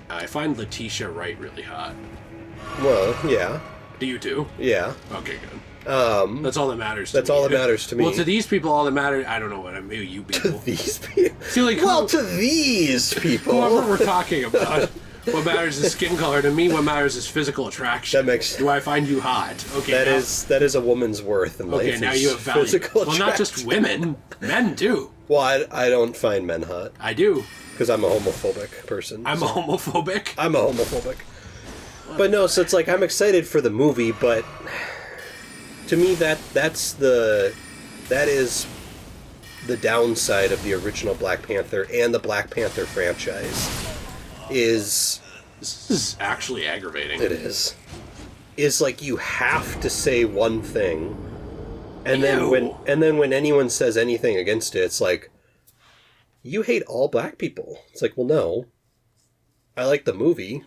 I find Letitia Wright really hot. Well, yeah. Do you too? Yeah. Okay, good. That's all that matters to me. That's all that matters to me. Well, to these people, all that matters... I don't know what I mean. Maybe you people. To these people? See, like, to these people. Whoever we're talking about. What matters is skin color. To me, what matters is physical attraction. That makes... Do I find you hot? Okay. That is a woman's worth in life. Okay, now you have value. Physical attraction. Well, not just women. Men, too. Well, I don't find men hot. I do. Because I'm a homophobic person. I'm a homophobic? I'm a homophobic. But no, so it's like, I'm excited for the movie, but to me, that is the downside of the original Black Panther and the Black Panther franchise. This is actually aggravating. It is. Is like you have to say one thing, and then when anyone says anything against it, it's like, you hate all black people. It's like, well, no. I like the movie.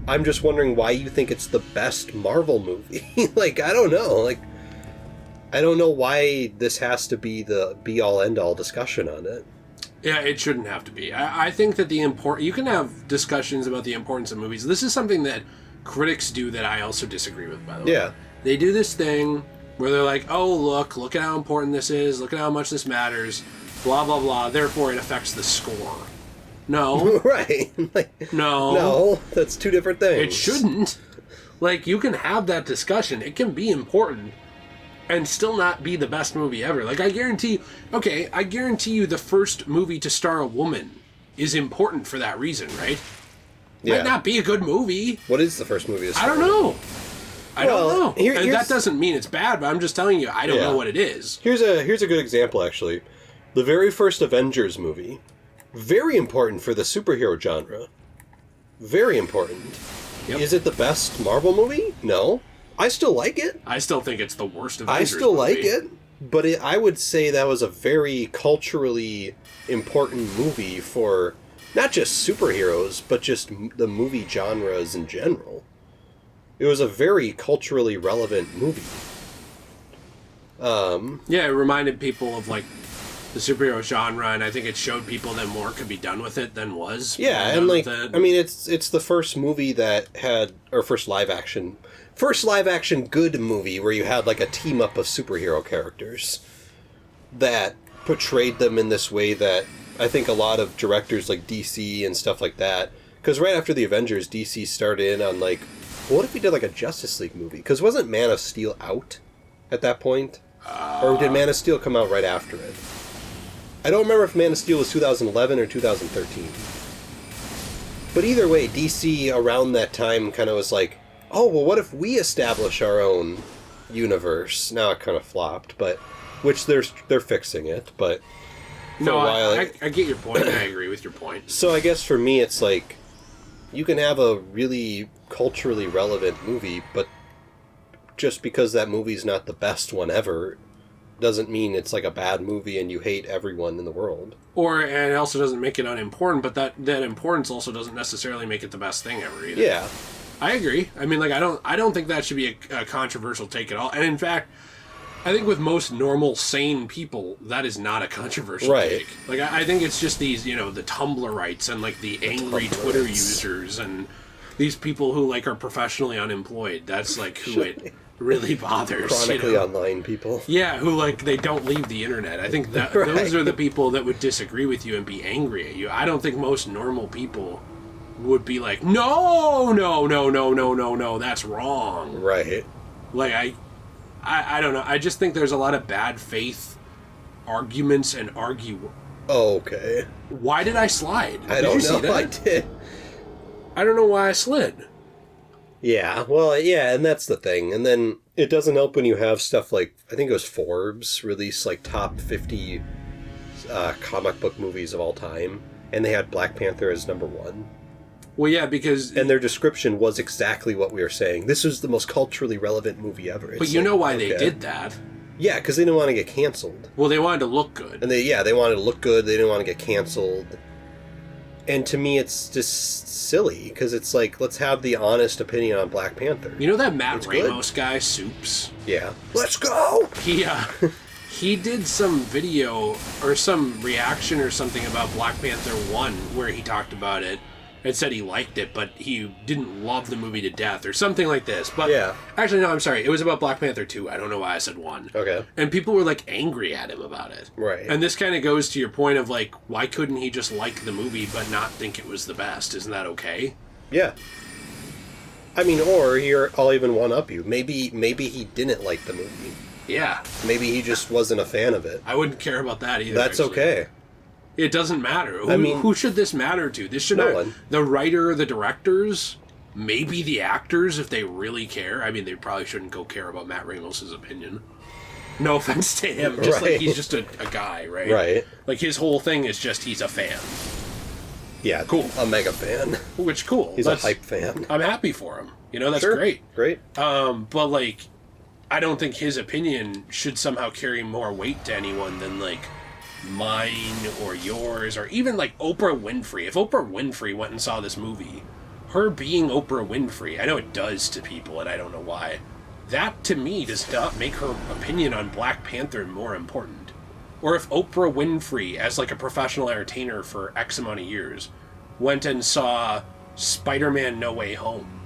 I'm just wondering why you think it's the best Marvel movie. Like, I don't know. Like, I don't know why this has to be the be-all, end-all discussion on it. Yeah, it shouldn't have to be. I think that you can have discussions about the importance of movies. This is something that critics do that I also disagree with, by the way. Yeah. They do this thing where they're like, oh, look at how important this is, look at how much this matters, blah, blah, blah, therefore it affects the score. No. Right. Like, no, that's two different things. It shouldn't. Like, you can have that discussion. It can be important and still not be the best movie ever. Like, I guarantee you the first movie to star a woman is important for that reason, right? Yeah. Might not be a good movie. What is the first movie to star? I don't know. I don't know. And that doesn't mean it's bad, but I'm just telling you, I don't know what it is. Here's a good example, actually. The very first Avengers movie. Very important for the superhero genre. Very important. Yep. Is it the best Marvel movie? No. I still like it. I still think it's the worst Avengers movie. Like it, but I would say that was a very culturally important movie for not just superheroes, but just the movie genres in general. It was a very culturally relevant movie. Yeah, it reminded people of, like, the superhero genre, and I think it showed people that more could be done with it than was. Yeah, and like, I mean, it's the first movie that had, or first live action good movie where you had like a team up of superhero characters that portrayed them in this way that I think a lot of directors like DC and stuff like that, because right after the Avengers, DC started in on like, what if we did like a Justice League movie? Because wasn't Man of Steel out at that point? Or did Man of Steel come out right after it? I don't remember if Man of Steel was 2011 or 2013. But either way, DC around that time kind of was like, oh, well, what if we establish our own universe? Now it kind of flopped, but which they're fixing it, but for a while, I get your point, and I agree with your point. So I guess for me, it's like, you can have a really culturally relevant movie, but just because that movie's not the best one ever doesn't mean it's like a bad movie and you hate everyone in the world. And it also doesn't make it unimportant, but that importance also doesn't necessarily make it the best thing ever either. Yeah. I agree. I mean, like, I don't think that should be a controversial take at all. And in fact, I think with most normal, sane people, that is not a controversial take. Like, I think it's just these, the Tumblrites and, like, the angry Twitter users and these people who, like, are professionally unemployed. That's, like, who it really bothers. Chronically online people. Yeah, who, like, they don't leave the internet. I think that those are the people that would disagree with you and be angry at you. I don't think most normal people would be like, no, that's wrong. Right. Like, I don't know. I just think there's a lot of bad faith arguments and Oh, okay. Why did I slide? I don't know. See that? I did. I don't know why I slid. Yeah, well, yeah, and that's the thing. And then it doesn't help when you have stuff like, I think it was Forbes released like top 50 comic book movies of all time, and they had Black Panther as number 1. Well, yeah, because... And their description was exactly what we were saying. This was the most culturally relevant movie ever. But you know why they did that. Yeah, because they didn't want to get canceled. Well, they wanted to look good. And they wanted to look good. They didn't want to get canceled. And to me, it's just silly, because it's like, let's have the honest opinion on Black Panther. You know that Matt Ramos guy, Soups? Yeah. Let's go! He did some video or some reaction or something about Black Panther 1 where he talked about it. and said he liked it, but he didn't love the movie to death or something like this. But Yeah. actually, no, I'm sorry. It was about Black Panther 2. I don't know why I said 1. Okay. And people were, like, angry at him about it. Right. And this kind of goes to your point of, like, why couldn't he just like the movie but not think it was the best? Isn't that okay? Yeah. I mean, or here, I'll even one-up you. Maybe he didn't like the movie. Yeah. Maybe he just wasn't a fan of it. I wouldn't care about that either. That's actually. okay. It doesn't matter. Who should this matter to? This should No not. one. The writer, the directors, maybe the actors, if they really care. I mean, they probably shouldn't go care about Matt Ramos' opinion. No offense to him. Just like he's just a guy, right? Right. Like his whole thing is just he's a fan. Yeah, cool. A mega fan. Which cool. He's a hype fan. I'm happy for him. You know, that's sure. great. Great. But like, I don't think his opinion should somehow carry more weight to anyone than like mine or yours or even like Oprah Winfrey. If Oprah Winfrey went and saw this movie, her being Oprah Winfrey, I know it does to people and I don't know why, that to me does not make her opinion on Black Panther more important. Or if Oprah Winfrey, as like a professional entertainer for X amount of years, went and saw Spider-Man No Way Home,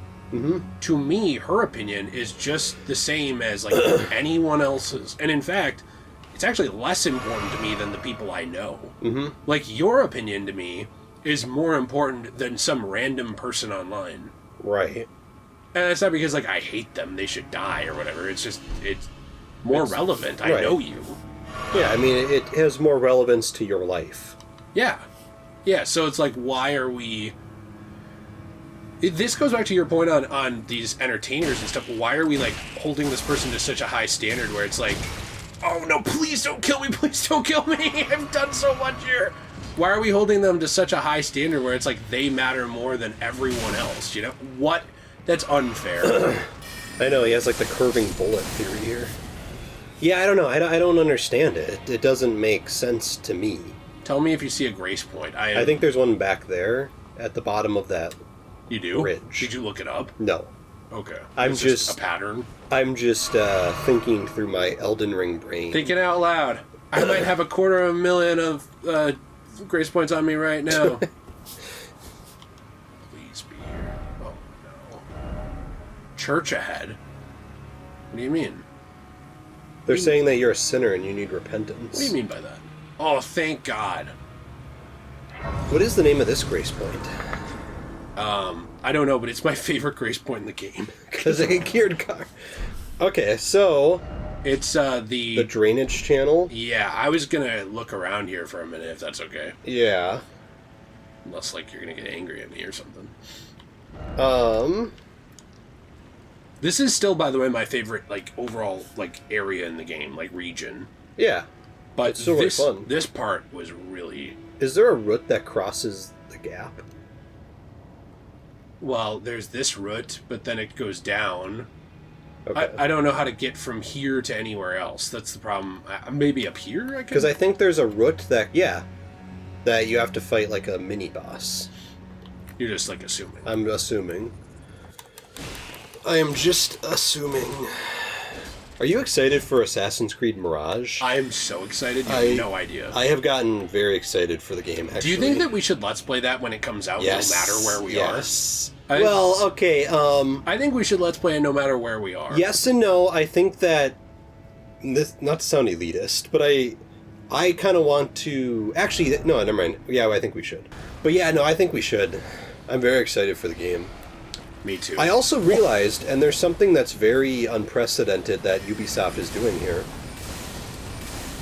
to me, her opinion is just the same as like anyone else's. And in fact, it's actually less important to me than the people I know. Like, your opinion to me is more important than some random person online. Right. And it's not because, like, I hate them, they should die or whatever. It's just, it's more relevant. I know you. Yeah, I mean, it has more relevance to your life. Yeah. Yeah, so it's like, why are we... This goes back to your point on these entertainers and stuff. Why are we, like, holding this person to such a high standard where it's like, oh no, please don't kill me, please don't kill me, I've done so much here. Why are we holding them to such a high standard where it's like they matter more than everyone else, you know? What? That's unfair. I know, he has like the curving bullet theory here. Yeah, I don't know, I don't understand it. It doesn't make sense to me. Tell me if you see a grace point. I think there's one back there at the bottom of that. You do? Ridge. Did you look it up? No. Okay. I'm It's just a pattern. I'm just thinking through my Elden Ring brain. Thinking out loud. I might have 250,000 of grace points on me right now. Please be here. Oh no. Church ahead? What do you mean? They're saying that you're a sinner and you need repentance. What do you mean by that? Oh, thank God. What is the name of this grace point? I don't know, but it's my favorite grace point in the game. Because it cured car. Okay, so It's the drainage channel. Yeah, I was gonna look around here for a minute if that's okay. Yeah. Unless like you're gonna get angry at me or something. This is still, by the way, my favorite like overall like area in the game, like region. Yeah. But It's so much fun. This part was really Is there a route that crosses the gap? well. There's this route, but then it goes down. Okay. I don't know how to get from here to anywhere else. That's the problem. Maybe up here, I guess. Because I think there's a route that that you have to fight like a mini boss. You're just like assuming. I'm assuming. I am just assuming. Are you excited for Assassin's Creed Mirage? I am so excited. You have no idea. I have gotten very excited for the game, actually. Do you think that we should Let's Play that when it comes out, Yes. no matter where we are? Yes. Well, okay, I think we should Let's Play it no matter where we are. yes and no. I think that this, not to sound elitist, but I kind of want to actually no, never mind. Yeah, I think we should. But yeah, no, I think we should. I'm very excited for the game. Me too. I also realized, and there's something that's very unprecedented that Ubisoft is doing here.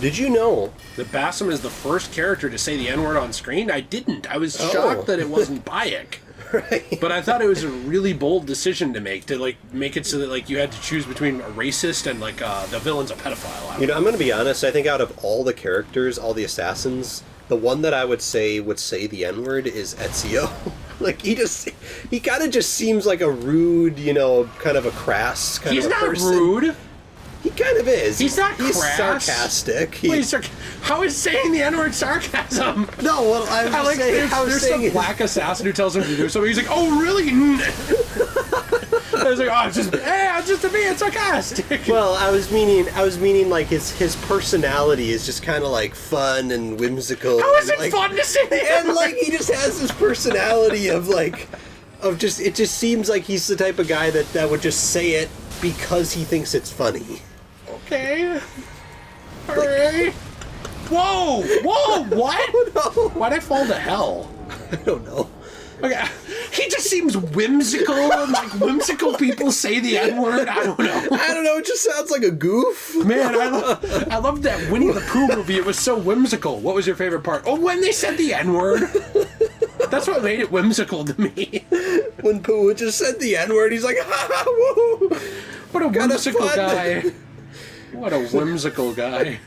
Did you know that Bassam is the first character to say the N-word on screen? I didn't. I was shocked that it wasn't Bayek. Right. But I thought it was a really bold decision to make it so that like you had to choose between a racist and like the villain's a pedophile. You know, I'm going to be honest. I think out of all the characters, all the assassins, the one that I would say the N-word is Ezio. Like he kind of just seems like a rude, you know, kind of a crass kind He's of a not person. rude. He kind of is. He's not He's crass. sarcastic. Wait, how is saying the N-word sarcasm? No, well, I'm I like saying, there's some black assassin who tells him to do something. He's like, oh really? was like, oh, I'm just being sarcastic. Well, I was meaning like his personality is just kind of like fun and whimsical. How is it like, fun to say that? And like he just has this personality of just it just seems like he's the type of guy that would just say it because he thinks it's funny. Okay. All right. Whoa! What? No. Why'd I fall to hell? I don't know. Okay, he just seems whimsical, and like whimsical people say the N-word. I don't know. It just sounds like a goof. Man, I loved that Winnie the Pooh movie. It was so whimsical. What was your favorite part? Oh, when they said the N-word. That's what made it whimsical to me. When Pooh just said the N-word, he's like, ha ha, woo! What a whimsical guy. What a whimsical guy.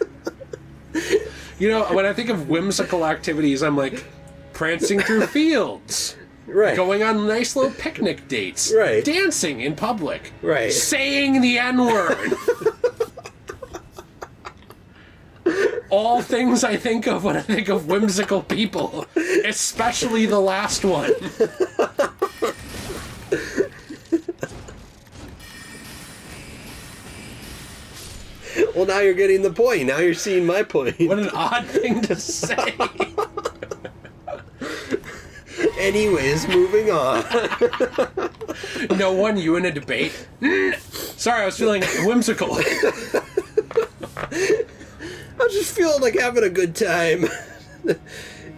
You know, when I think of whimsical activities, I'm like prancing through fields. Right. Going on nice little picnic dates. Right. Dancing in public. Right. Saying the N-word. All things I think of when I think of whimsical people. Especially the last one. Well, now you're getting the point. Now you're seeing my point. What an odd thing to say. Anyways, moving on. No one, you in a debate? Sorry, I was feeling whimsical. I was just feeling like having a good time.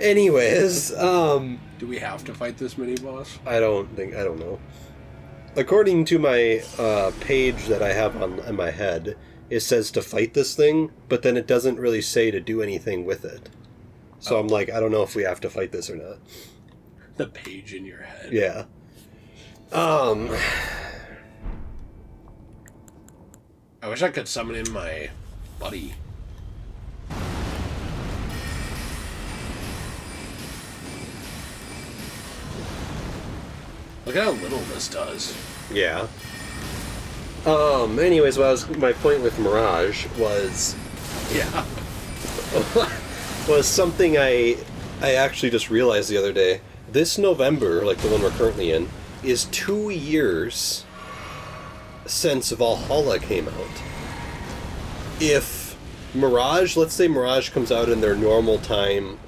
Anyways, Do we have to fight this mini-boss? I don't know. According to my page that I have on my head, it says to fight this thing, but then it doesn't really say to do anything with it. So I'm like, I don't know if we have to fight this or not. The page in your head. Yeah. I wish I could summon in my buddy. Look at how little this does. Yeah. Anyways, my point with Mirage was Yeah. was something I actually just realized the other day. This November, like the one we're currently in, is 2 years since Valhalla came out. If Mirage, let's say Mirage comes out in their normal time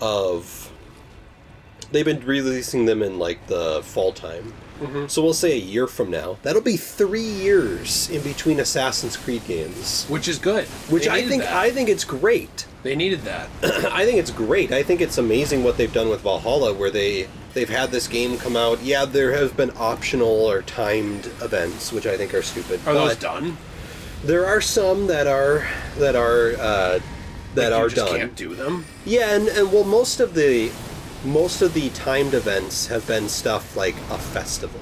of... They've been releasing them in like the fall time. Mm-hmm. So we'll say a year from now. That'll be 3 years in between Assassin's Creed games. Which is good. Which I think it's great. They needed that. I think it's great. I think it's amazing what they've done with Valhalla, where they've had this game come out. Yeah, there have been optional or timed events, which I think are stupid. Are those done? There are some that are done. Can't do them. Yeah, and well, most of the timed events have been stuff like a festival.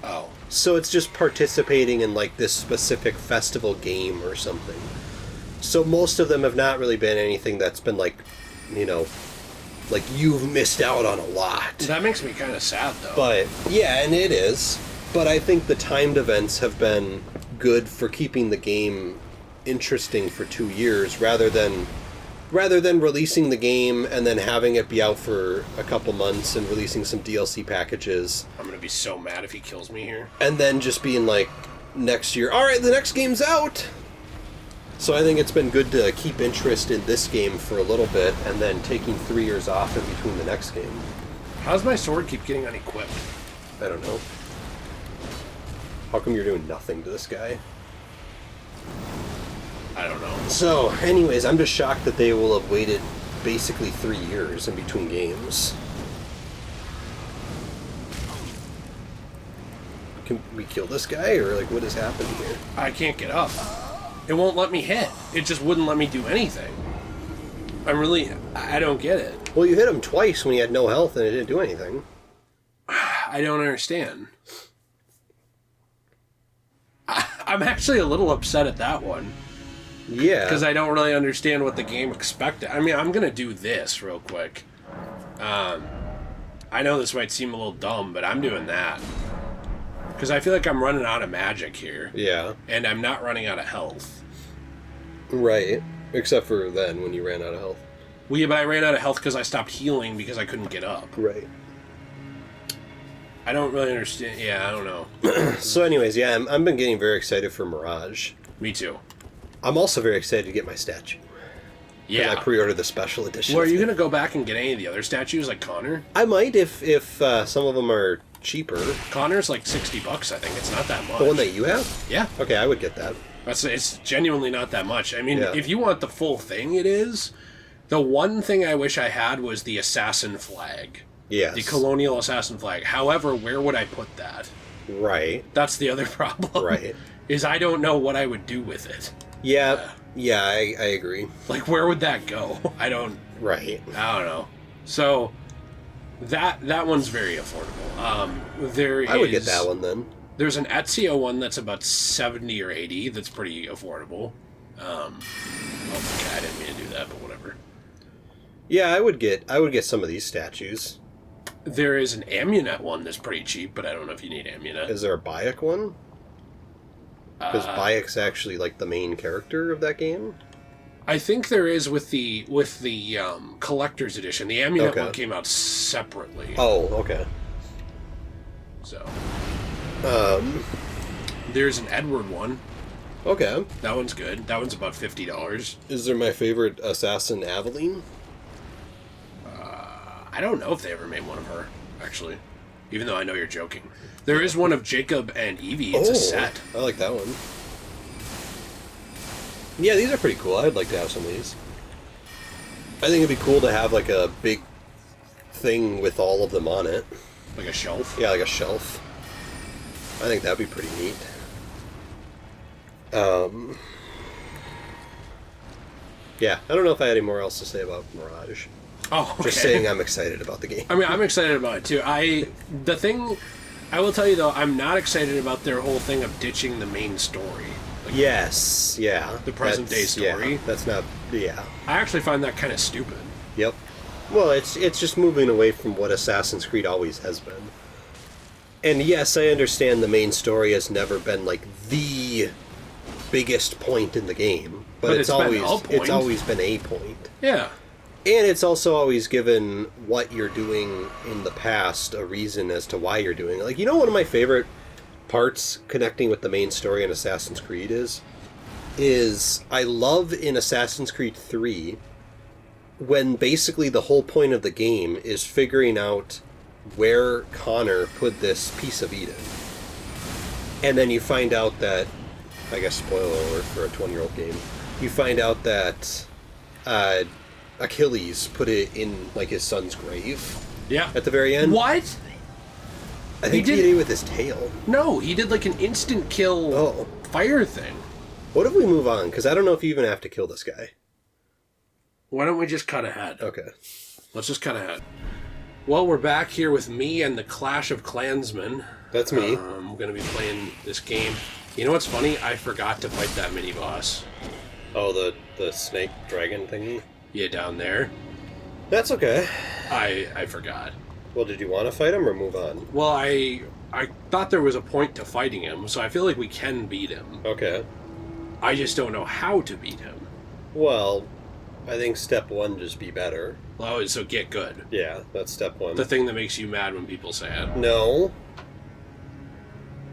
Oh. So it's just participating in like this specific festival game or something. So most of them have not really been anything that's been like, you know, like you've missed out on a lot. That makes me kind of sad though. But yeah, and it is. But I think the timed events have been good for keeping the game interesting for 2 years rather than releasing the game and then having it be out for a couple months and releasing some DLC packages. I'm going to be so mad if he kills me here. And then just being like, next year, alright, the next game's out! So I think it's been good to keep interest in this game for a little bit and then taking 3 years off in between the next game. How's my sword keep getting unequipped? I don't know. How come you're doing nothing to this guy? I don't know. So, anyways, I'm just shocked that they will have waited basically 3 years in between games. Can we kill this guy, or like what is happening here? I can't get up. It won't let me hit. It just wouldn't let me do anything. I don't get it. Well, you hit him twice when he had no health and it didn't do anything. I don't understand. I'm actually a little upset at that one. Yeah. Because I don't really understand what the game expected. I mean, I'm going to do this real quick. I know this might seem a little dumb, but I'm doing that. Because I feel like I'm running out of magic here. Yeah. And I'm not running out of health. Right. Except for then, when you ran out of health. Well, yeah, but I ran out of health because I stopped healing because I couldn't get up. Right. I don't really understand. Yeah, I don't know. So anyways, yeah, I've been getting very excited for Mirage. Me too. I'm also very excited to get my statue. Yeah. I pre-ordered the special edition. Well, are you going to go back and get any of the other statues like Connor? I might if some of them are cheaper. Connor's like $60, I think. It's not that much. The one that you have? Yeah. Okay, I would get that. It's genuinely not that much. I mean, Yeah. if you want the full thing, it is. The one thing I wish I had was the assassin flag. Yes. The colonial assassin flag. However, where would I put that? Right. That's the other problem. Right. Is I don't know what I would do with it. Yeah. Yeah, I agree. Like, where would that go? I don't know. So, that one's very affordable. I would get that one then. There's an Ezio one that's about 70 or 80 that's pretty affordable. Okay, I didn't mean to do that, but whatever. Yeah, I would get some of these statues. There is an Amunet one that's pretty cheap, but I don't know if you need Amunet. Is there a Bayek one? Because Bayek's actually like the main character of that game. I think there is with the collector's edition. The Amunet one came out separately. Oh, okay. So there's an Edward one. Okay. That one's good. That one's about $50. Is there my favorite assassin, Aveline? I don't know if they ever made one of her, actually. Even though I know you're joking. There is one of Jacob and Evie. It's a set. I like that one. Yeah, these are pretty cool. I'd like to have some of these. I think it'd be cool to have like a big thing with all of them on it. Like a shelf? Yeah, like a shelf. I think that'd be pretty neat. Yeah, I don't know if I had any more else to say about Mirage. Oh, okay. Just saying I'm excited about the game. I mean, I'm excited about it too. I will tell you though, I'm not excited about their whole thing of ditching the main story. Like, yes, yeah. The present day story. Yeah, that's not, yeah. I actually find that kind of stupid. Yep. Well, it's just moving away from what Assassin's Creed always has been. And yes, I understand the main story has never been like the biggest point in the game, but it's always been a point. Yeah. And it's also always given what you're doing in the past a reason as to why you're doing it. Like, you know, one of my favorite parts connecting with the main story in Assassin's Creed is I love in Assassin's Creed 3 when basically the whole point of the game is figuring out where Connor put this piece of Eden. And then you find out that, I guess spoiler alert for a 20-year-old game, you find out that Achilles put it in like his son's grave. Yeah. At the very end. What? I think he did it with his tail. No, he did like an instant kill fire thing. What if we move on? Because I don't know if you even have to kill this guy. Why don't we just cut ahead? Okay. Let's just cut ahead. Well, we're back here with me and the Clash of Clansmen. That's me. I'm going to be playing this game. You know what's funny? I forgot to fight that mini-boss. Oh, the snake dragon thingy? Yeah, down there. That's okay. I forgot. Well, did you want to fight him or move on? Well, I thought there was a point to fighting him, so I feel like we can beat him. Okay. I just don't know how to beat him. Well, I think step one, just be better. Oh, so get good. Yeah, that's step one. The thing that makes you mad when people say it. No.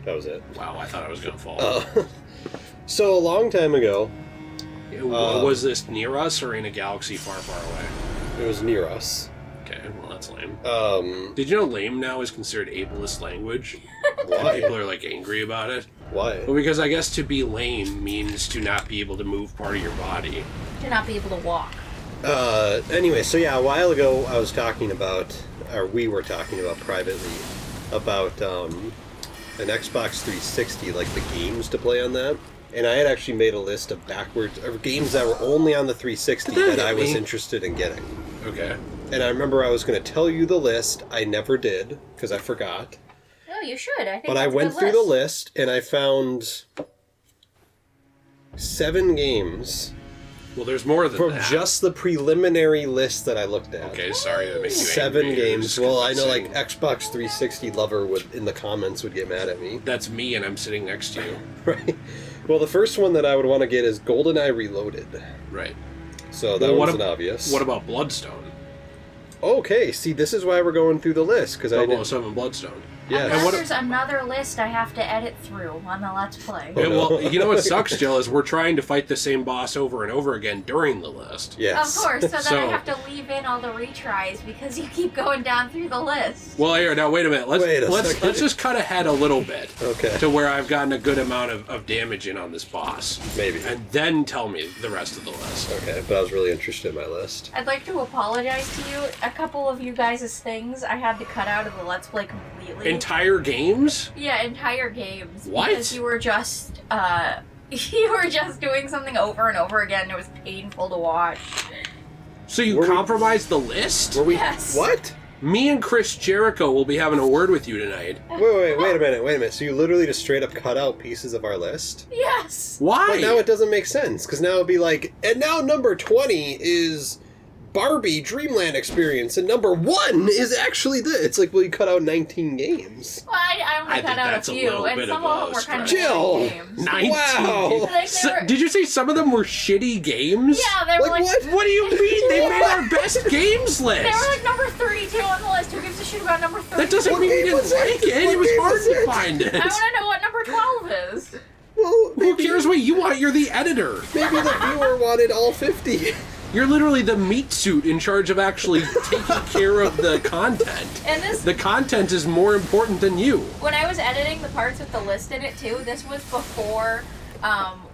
That was it. Wow, I thought I was going to fall. So, a long time ago... was this near us or in a galaxy far, far away? It was near us. Okay, well, that's lame. Did you know lame now is considered ableist language? Why? And people are, like, angry about it. Why? Well, because I guess to be lame means to not be able to move part of your body. To not be able to walk. Anyway, so yeah, a while ago I was talking about, or we were talking about privately, about an Xbox 360, like the games to play on that. And I had actually made a list of games that were only on the 360 that I was interested in getting. Okay. And I remember I was going to tell you the list. I never did, because I forgot. No, you should. I think But I went through the list, and I found 7 games. Well, there's more than from that. just the preliminary list that I looked at. Okay, sorry that makes you 7 angry. games. Well, I know, like, Xbox 360 lover in the comments would get mad at me. That's me, and I'm sitting next to you. Right. Well, the first one that I would want to get is GoldenEye Reloaded. Right. So that wasn't obvious. What about Bloodstone? Okay, see, this is why we're going through the list, because I didn't... 007 Bloodstone. Yeah. And And then what- there's another list I have to edit through on the Let's Play. Oh, Yeah, no. well, you know what sucks, Jill, is we're trying to fight the same boss over and over again during the list. Yes. Of course, so then So- I have to leave in all the retries because you keep going down through the list. Well, here, now wait a minute. Wait a Let's second. let's just cut ahead a little bit. Okay. To where I've gotten a good amount of damage in on this boss. Maybe. And then tell me the rest of the list. Okay, but I was really interested in my list. I'd like to apologize to you. A couple of you guys' things I had to cut out of the Let's Play completely. Entire games? Yeah, entire games. What? Because you were just, you were just doing something over and over again. It was painful to watch. So you Were we- compromised the list? Were we? Yes. What? Me and Chris Jericho will be having a word with you tonight. Wait a minute. So you literally just straight up cut out pieces of our list? Yes. Why? But now it doesn't make sense, because now it'd be like, and now number 20 is Barbie Dreamland Experience, and number 1 is actually this. It's like, well, you cut out 19 games. Well, I only I cut think out that's a a few, little and bit some of of them a were kind of stretch. Jill! boring games. 19 Wow. games. Like, they were- Did you say some of them were shitty games? Yeah, they were Like like, what? What do you mean? They made our best games list. they were like number 32 on the list. Who gives a shit about number 32? That doesn't What mean you game didn't was it? like it. What It was game hard was to it? find it. I want to know what number 12 is. Well, Who maybe, cares what you want? You're the editor. maybe the viewer wanted all 50. You're literally the meat suit in charge of actually taking care of the content. And this, The content is more important than you. when I was editing the parts with the list in it too, this was before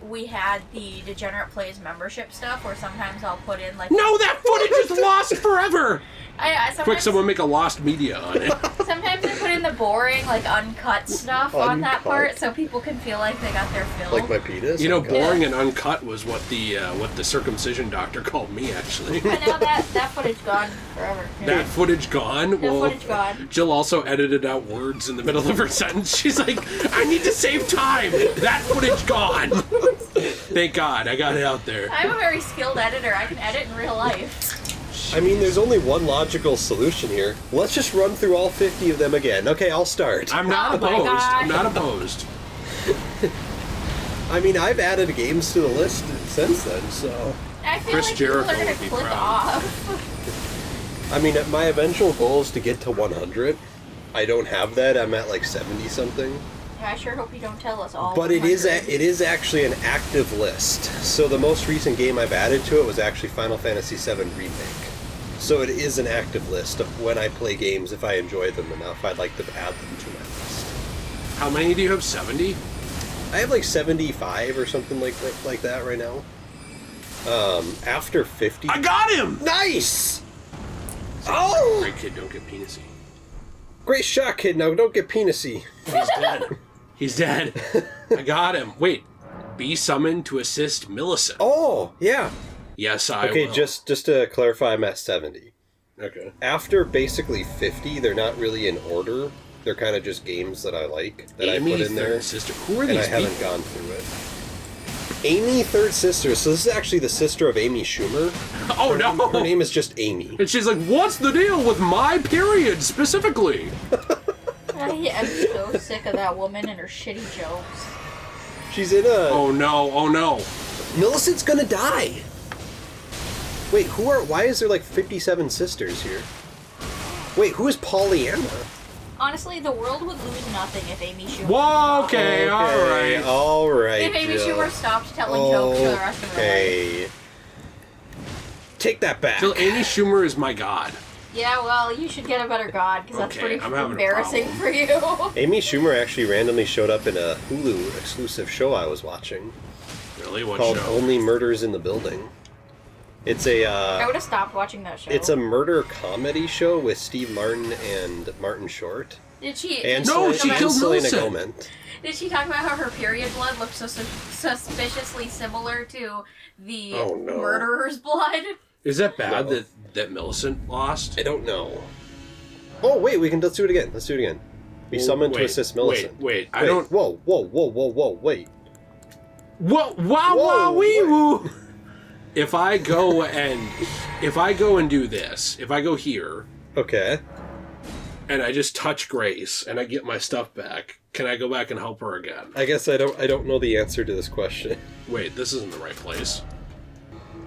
we had the Degenerate Plays membership stuff, where sometimes I'll put in like... No, that footage is lost forever. sometimes, Quick, someone make a lost media on it. sometimes I put in the boring, like, uncut stuff on that Uncut? part so people can feel like they got their fill. Like my penis? You know, Okay. boring and uncut was what the circumcision doctor called me, actually. But now that footage gone forever. That footage gone. That footage gone. Jill also edited out words in the middle of her sentence. She's like, I need to save time. That footage gone. Thank God, I got it out there. I'm a very skilled editor. I can edit in real life. I mean, there's only one logical solution here. Let's just run through all 50 of them again. Okay, I'll start. I'm not Oh my opposed. God. I'm not opposed. I mean, I've added games to the list since then, so... I feel Chris like Jericho people are would gonna be click proud. off. I mean, my eventual goal is to get to 100. I don't have that. I'm at like 70-something. I sure hope you don't tell us all. But it is 100. it is actually an active list. So the most recent game I've added to it was actually Final Fantasy VII Remake. So it is an active list of when I play games. If I enjoy them enough, I'd like to add them to my list. How many do you have? 70? I have like 75 or something like that right now. After 50. I got him! Nice! Oh! Great kid, don't get penisy. Great shot, kid. Now don't get penisy. He's dead. He's dead. I got him. Wait. Be summoned to assist Millicent. Oh, yeah. Yes, I Okay, will. just to clarify, I'm at 70. Okay. After basically 50, they're not really in order. They're kind of just games that I like, that Amy, I put in there. third sister. Who are And I these haven't people? gone through it. Amy, third sister. So this is actually the sister of Amy Schumer. Oh, no! Her name is just Amy. And she's like, what's the deal with my period specifically? I'm so sick of that woman and her shitty jokes. She's in a... Oh, no. Oh, no. Millicent's gonna die! Wait, why is there like 57 sisters here? Wait, who is Pollyanna? Honestly, the world would lose nothing if Amy Schumer. Whoa, okay, alright. Alright, If Amy Jill. Schumer stopped telling jokes for the rest of her life. Okay. Take that back. Jill, Amy Schumer is my god. Yeah, well, you should get a better god, because that's Okay, pretty I'm having a embarrassing for you. Amy Schumer actually randomly showed up in a Hulu exclusive show I was watching Really? What called show? Only Murders in the Building. It's I a would have stopped watching that show. it's a murder comedy show with Steve Martin and Martin Short Did she? and No, did she and killed Selena Millicent. Gomez. Did she talk about how her period blood looked so suspiciously similar to the Oh, no. murderer's blood? Is that bad No. that Millicent lost? I don't know. Oh wait, let's do it again. Let's do it again. Be summoned to assist Millicent. Wait, I don't... Whoa, wait. Whoa, wow, Whoa, wow, wee, wait. woo. If I go and do this, if I go here Okay. and I just touch Grace and I get my stuff back, can I go back and help her again? I guess I don't know the answer to this question. Wait, this isn't the right place.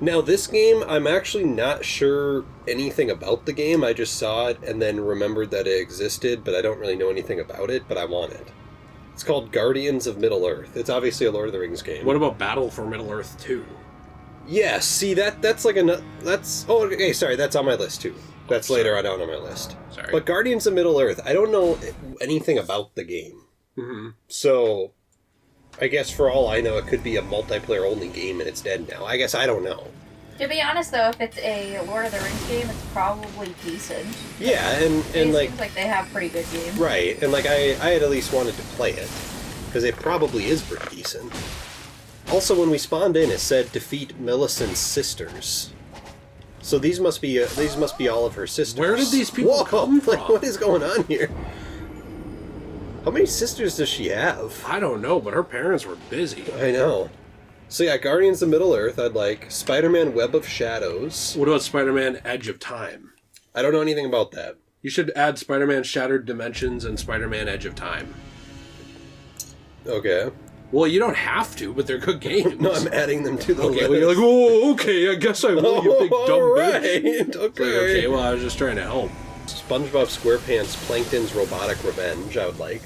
Now, this game, I'm actually not sure anything about the game. I just saw it and then remembered that it existed, but I don't really know anything about it, but I want it. It's called Guardians of Middle-earth. It's obviously a Lord of the Rings game. What about Battle for Middle-earth 2? Yeah, see, that's like that's... Oh, okay, sorry, that's on my list, too. That's later on my list. Sorry. But Guardians of Middle-earth, I don't know anything about the game. Mm-hmm. So... I guess for all I know, it could be a multiplayer-only game and it's dead now. I guess I don't know. To be honest, though, if it's a Lord of the Rings game, it's probably decent. Yeah, and It like... seems like they have pretty good games. Right, and like I had at least wanted to play it, because it probably is pretty decent. Also, when we spawned in, it said defeat Millicent's sisters. So these must be all of her sisters. Where did these people come from? Like, what is going on here? How many sisters does she have? I don't know, but her parents were busy. I know. So yeah, Guardians of Middle-earth, I'd like. Spider-Man Web of Shadows. What about Spider-Man Edge of Time? I don't know anything about that. You should add Spider-Man Shattered Dimensions and Spider-Man Edge of Time. Okay. Well, you don't have to, but they're good games. No, I'm adding them to the list. Okay, well, you're like, oh, okay, I guess I will, you big dumb right. bitch. Okay. It's like, okay, well, I was just trying to help. SpongeBob SquarePants Plankton's Robotic Revenge, I would like.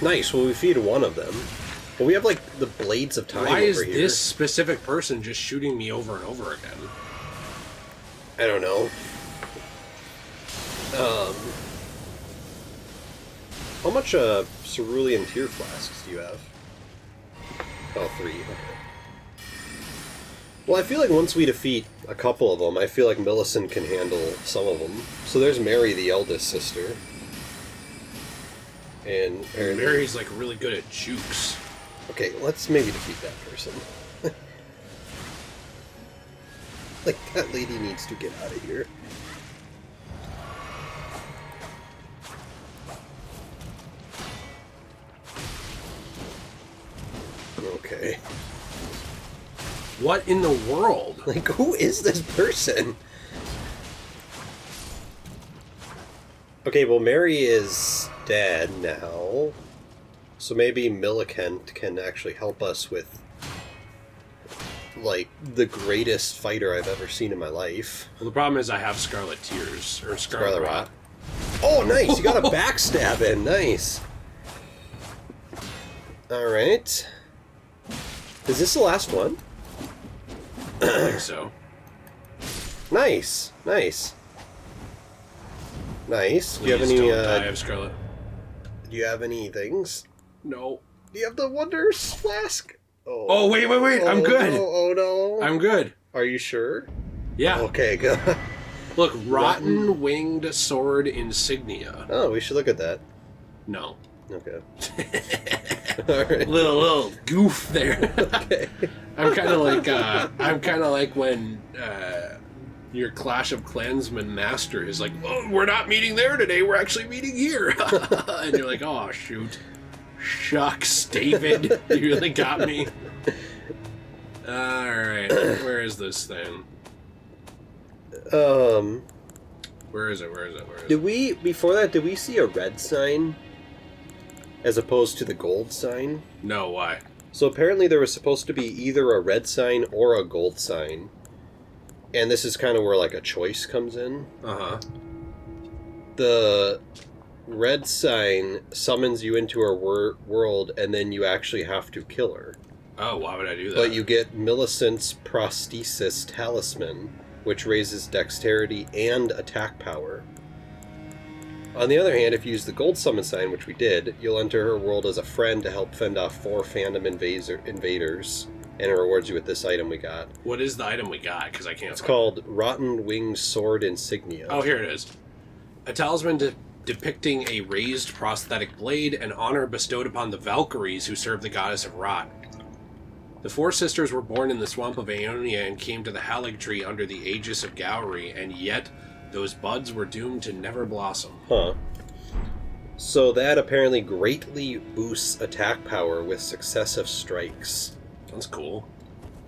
Nice, well, we feed one of them. Well, we have, like, the Blades of Time Why over is here. this specific person just shooting me over and over again? I don't know. How much cerulean tear flasks do you have? Oh, 3. Okay. Well, I feel like once we defeat a couple of them, I feel like Millicent can handle some of them. So there's Mary, the eldest sister. And Mary's, like, really good at jukes. Okay, let's maybe defeat that person. Like, that lady needs to get out of here. Okay. What in the world? Like, who is this person? Okay, well, Mary is dead now. So maybe Millicent can actually help us with, like, the greatest fighter I've ever seen in my life. Well, the problem is I have Scarlet Tears, or Scarlet Rot. Oh, nice! You got a backstab in. Nice. Alright. Is this the last one? I think so. Nice. Nice. Nice. Do you have Please any, don't die of Scarlet. do you have any things? No. Do you have the Wonders Flask? Oh, wait, I'm good. No, oh, no. I'm good. Are you sure? Yeah. Okay, good. Look, Rotten Winged Sword Insignia. Oh, we should look at that. No. Okay. Alright. Little goof there. Okay. I'm kind of like when your Clash of Clansmen master is like, oh, we're not meeting there today, we're actually meeting here. And you're like, oh, shoot. Shucks, David. You really got me. Alright, where is this thing? Where is it? Did we, before that, did we see a red sign? As opposed to the gold sign? No, why? So apparently there was supposed to be either a red sign or a gold sign. And this is kind of where, like, a choice comes in. Uh-huh. The red sign summons you into her world, and then you actually have to kill her. Oh, why would I do that? But you get Millicent's Prosthesis Talisman, which raises dexterity and attack power. On the other hand, if you use the gold summon sign, which we did, you'll enter her world as a friend to help fend off 4 fandom invaders, and it rewards you with this item we got. What is the item we got? Because I can't. It's called Rotten Winged Sword Insignia. Oh, here it is. A talisman depicting a raised prosthetic blade, an honor bestowed upon the Valkyries who serve the goddess of Rot. The 4 sisters were born in the swamp of Aeonia and came to the Haligtree under the aegis of Gowry, and yet those buds were doomed to never blossom. Huh. So that apparently greatly boosts attack power with successive strikes. That's cool.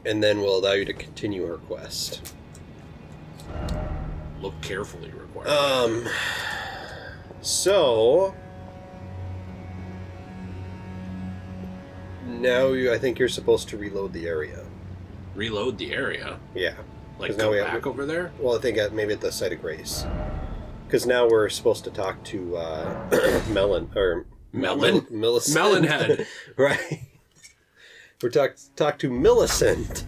And then will allow you to continue her quest. Look carefully required. So Now I think you're supposed to reload the area. Reload the area? Yeah. Like, 'Cause now go we back over there? Well, I think maybe at the site of grace. Because now we're supposed to talk to Melon or Melon? Millicent. Melonhead. Right. We're talk to Millicent.